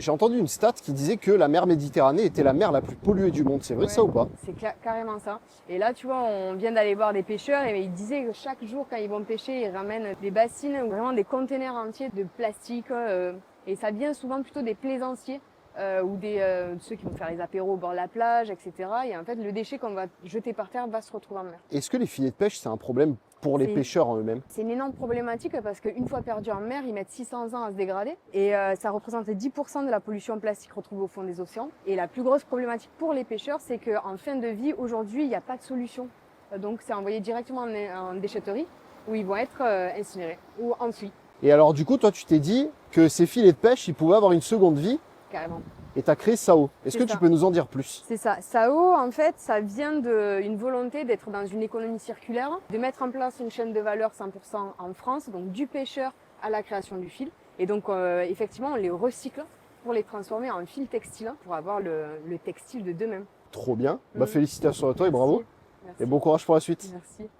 J'ai entendu une stat qui disait que la mer Méditerranée était la mer la plus polluée du monde. C'est vrai Ouais, ça ou pas? c'est carrément ça. Et là, tu vois, on vient d'aller voir des pêcheurs et ils disaient que chaque jour, quand ils vont pêcher, ils ramènent des bassines ou vraiment des containers entiers de plastique. Et ça vient souvent plutôt des plaisanciers ou ceux qui vont faire les apéros au bord de la plage, etc. Et en fait, le déchet qu'on va jeter par terre va se retrouver en mer. Est-ce que les filets de pêche, c'est un problème pour les C'est- pêcheurs en eux-mêmes? C'est une énorme problématique parce qu'une fois perdus en mer, ils mettent 600 ans à se dégrader et ça représente 10% de la pollution plastique retrouvée au fond des océans. Et la plus grosse problématique pour les pêcheurs, c'est qu'en fin de vie, aujourd'hui, il n'y a pas de solution. Donc c'est envoyé directement en déchetterie où ils vont être incinérés ou enfuis, Et alors du coup, toi, tu t'es dit que ces filets de pêche, ils pouvaient avoir une seconde vie carrément. et tu as créé Sao. Est-ce que C'est tu ça. peux nous en dire plus? C'est ça. SAO, en fait, ça vient d'une volonté d'être dans une économie circulaire, de mettre en place une chaîne de valeur 100% en France, donc du pêcheur à la création du fil. Et donc, effectivement, on les recycle pour les transformer en fil textile pour avoir le textile de demain. Trop bien. Bah, Mhm. félicitations à toi et Merci. bravo. Merci. Et bon courage pour la suite. Merci.